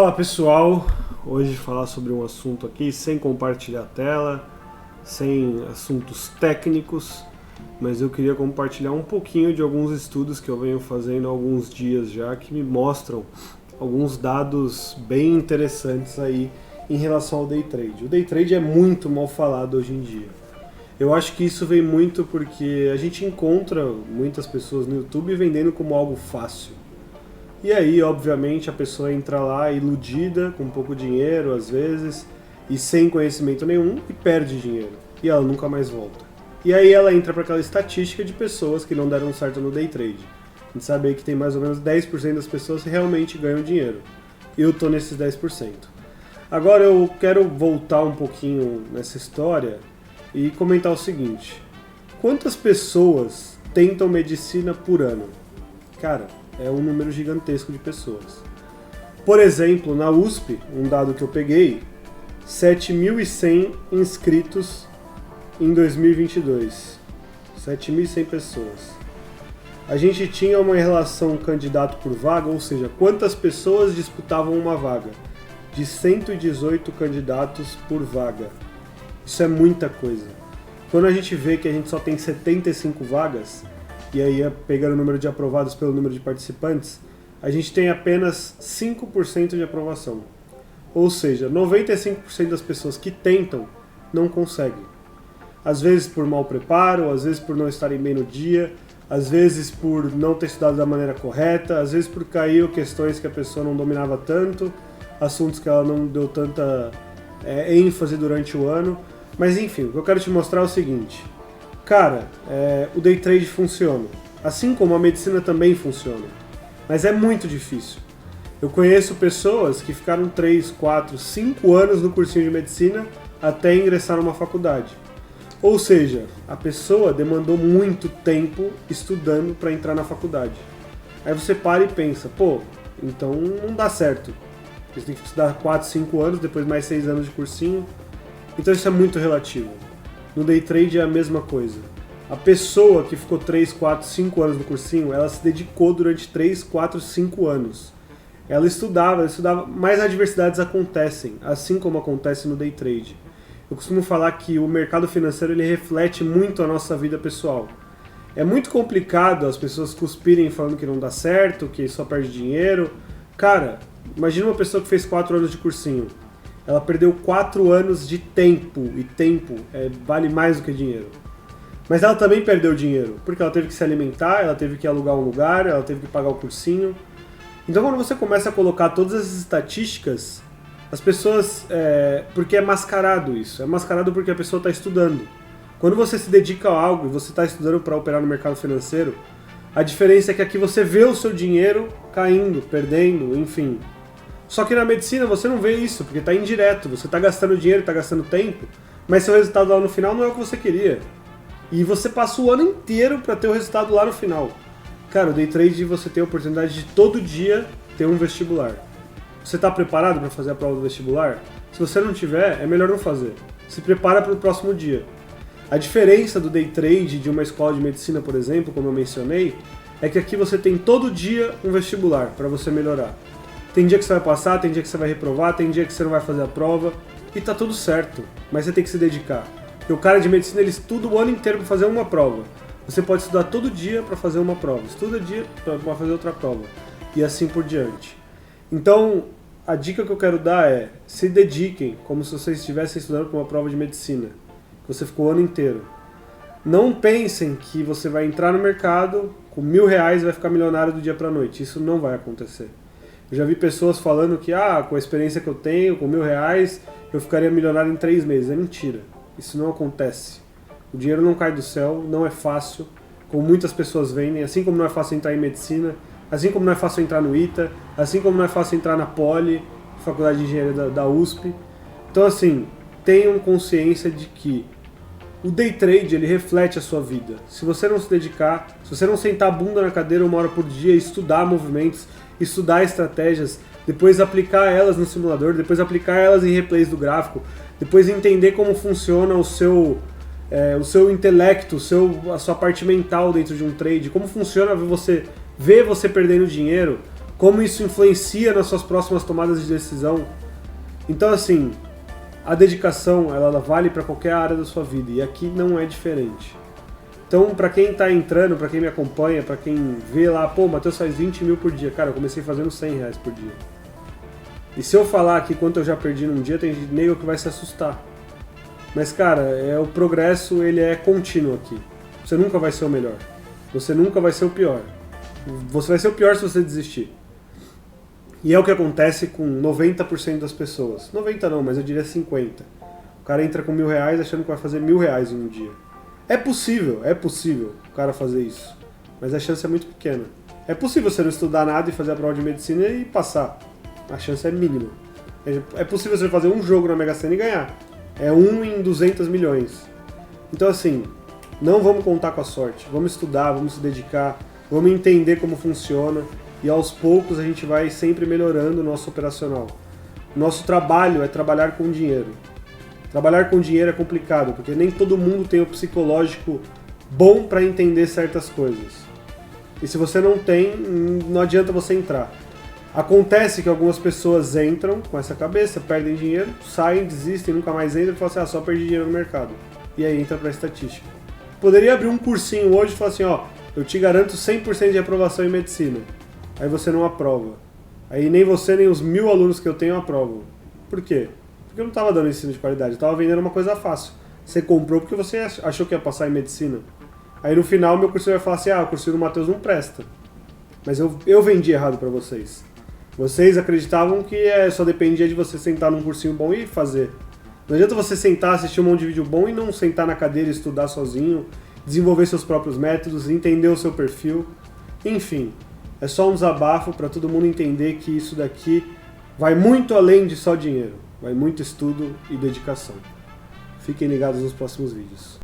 Fala pessoal, hoje falar sobre um assunto aqui sem compartilhar a tela, sem assuntos técnicos, mas eu queria compartilhar um pouquinho de alguns estudos que eu venho fazendo há alguns dias já, que me mostram alguns dados bem interessantes aí em relação ao day trade. O day trade é muito mal falado hoje em dia. Eu acho que isso vem muito porque a gente encontra muitas pessoas no YouTube vendendo como algo fácil. E aí, obviamente, a pessoa entra lá iludida, com pouco dinheiro às vezes, e sem conhecimento nenhum, e perde dinheiro. E ela nunca mais volta. E aí ela entra para aquela estatística de pessoas que não deram certo no day trade. A gente sabe aí que tem mais ou menos 10% das pessoas que realmente ganham dinheiro. Eu tô nesses 10%. Agora eu quero voltar um pouquinho nessa história e comentar o seguinte. Quantas pessoas tentam medicina por ano? Cara, é um número gigantesco de pessoas. Por exemplo, na USP, um dado que eu peguei, 7.100 inscritos em 2022. 7.100 pessoas. A gente tinha uma relação candidato por vaga, ou seja, quantas pessoas disputavam uma vaga? De 118 candidatos por vaga. Isso é muita coisa. Quando a gente vê que a gente só tem 75 vagas, e aí pegando o número de aprovados pelo número de participantes, a gente tem apenas 5% de aprovação. Ou seja, 95% das pessoas que tentam não conseguem. Às vezes por mau preparo, às vezes por não estarem bem no dia, às vezes por não ter estudado da maneira correta, às vezes por cair questões que a pessoa não dominava tanto, assuntos que ela não deu tanta ênfase durante o ano. Mas enfim, o que eu quero te mostrar é o seguinte. Cara, o day trade funciona, assim como a medicina também funciona, mas é muito difícil. Eu conheço pessoas que ficaram 3, 4, 5 anos no cursinho de medicina até ingressar numa faculdade. Ou seja, a pessoa demandou muito tempo estudando para entrar na faculdade. Aí você para e pensa, pô, então não dá certo. Você tem que estudar 4, 5 anos, depois mais 6 anos de cursinho. Então isso é muito relativo. No day trade é a mesma coisa. A pessoa que ficou 3, 4, 5 anos no cursinho, ela se dedicou durante 3, 4, 5 anos. Ela estudava, mas adversidades acontecem, assim como acontece no day trade. Eu costumo falar que o mercado financeiro ele reflete muito a nossa vida pessoal. É muito complicado as pessoas cuspirem falando que não dá certo, que só perde dinheiro. Cara, imagina uma pessoa que fez 4 anos de cursinho. Ela perdeu 4 anos de tempo, e tempo vale mais do que dinheiro. Mas ela também perdeu dinheiro, porque ela teve que se alimentar, ela teve que alugar um lugar, ela teve que pagar o cursinho. Então quando você começa a colocar todas essas estatísticas, as pessoas... porque é mascarado isso, é mascarado porque a pessoa está estudando. Quando você se dedica a algo e você está estudando para operar no mercado financeiro, a diferença é que aqui você vê o seu dinheiro caindo, perdendo, enfim... Só que na medicina você não vê isso, porque está indireto, você está gastando dinheiro, está gastando tempo, mas seu resultado lá no final não é o que você queria. E você passa o ano inteiro para ter o resultado lá no final. Cara, o day trade você tem a oportunidade de todo dia ter um vestibular. Você está preparado para fazer a prova do vestibular? Se você não tiver, é melhor não fazer. Se prepara para o próximo dia. A diferença do day trade de uma escola de medicina, por exemplo, como eu mencionei, é que aqui você tem todo dia um vestibular para você melhorar. Tem dia que você vai passar, tem dia que você vai reprovar, tem dia que você não vai fazer a prova, e tá tudo certo, mas você tem que se dedicar. Porque o cara de medicina ele estuda o ano inteiro para fazer uma prova. Você pode estudar todo dia para fazer uma prova, estuda dia para fazer outra prova, e assim por diante. Então, a dica que eu quero dar é, se dediquem como se vocês estivessem estudando para uma prova de medicina, que você ficou o ano inteiro. Não pensem que você vai entrar no mercado com R$1.000 e vai ficar milionário do dia para a noite, isso não vai acontecer. Eu já vi pessoas falando que, com a experiência que eu tenho, com R$1.000, eu ficaria milionário em 3 meses. É mentira. Isso não acontece. O dinheiro não cai do céu, não é fácil, como muitas pessoas vendem, assim como não é fácil entrar em medicina, assim como não é fácil entrar no ITA, assim como não é fácil entrar na Poli, Faculdade de Engenharia da USP. Então, assim, tenham consciência de que o day trade, ele reflete a sua vida. Se você não se dedicar, se você não sentar a bunda na cadeira 1 hora por dia e estudar movimentos, estudar estratégias, depois aplicar elas no simulador, depois aplicar elas em replays do gráfico, depois entender como funciona o seu intelecto, a sua parte mental dentro de um trade, como funciona ver você perdendo dinheiro, como isso influencia nas suas próximas tomadas de decisão. Então, assim, a dedicação, ela vale para qualquer área da sua vida, e aqui não é diferente. Então, para quem está entrando, para quem me acompanha, para quem vê lá, pô, Matheus faz 20 mil por dia. Cara, eu comecei fazendo 100 reais por dia. E se eu falar aqui quanto eu já perdi num dia, tem nego que vai se assustar. Mas, cara, o progresso, ele é contínuo aqui. Você nunca vai ser o melhor. Você nunca vai ser o pior. Você vai ser o pior se você desistir. E é o que acontece com 90% das pessoas. 90 não, mas eu diria 50%. O cara entra com R$1.000 achando que vai fazer R$1.000 em um dia. É possível o cara fazer isso. Mas a chance é muito pequena. É possível você não estudar nada e fazer a prova de medicina e passar. A chance é mínima. É possível você fazer um jogo na Mega Sena e ganhar. É 1 em 200 milhões. Então, assim, não vamos contar com a sorte. Vamos estudar, vamos se dedicar, vamos entender como funciona e aos poucos a gente vai sempre melhorando o nosso operacional. Nosso trabalho é trabalhar com dinheiro. Trabalhar com dinheiro é complicado, porque nem todo mundo tem o psicológico bom para entender certas coisas. E se você não tem, não adianta você entrar. Acontece que algumas pessoas entram com essa cabeça, perdem dinheiro, saem, desistem, nunca mais entram e falam assim, só perdi dinheiro no mercado. E aí entra pra estatística. Poderia abrir um cursinho hoje e falar assim, eu te garanto 100% de aprovação em medicina. Aí você não aprova. Aí nem você, nem os 1.000 alunos que eu tenho aprovam. Por quê? Porque eu não estava dando ensino de qualidade, eu estava vendendo uma coisa fácil. Você comprou porque você achou que ia passar em medicina. Aí no final meu cursinho vai falar assim, o cursinho do Matheus não presta. Mas eu vendi errado para vocês. Vocês acreditavam que só dependia de você sentar num cursinho bom e fazer. Não adianta você sentar, assistir um monte de vídeo bom e não sentar na cadeira e estudar sozinho, desenvolver seus próprios métodos, entender o seu perfil. Enfim, é só um desabafo para todo mundo entender que isso daqui vai muito além de só dinheiro. Vai muito estudo e dedicação. Fiquem ligados nos próximos vídeos.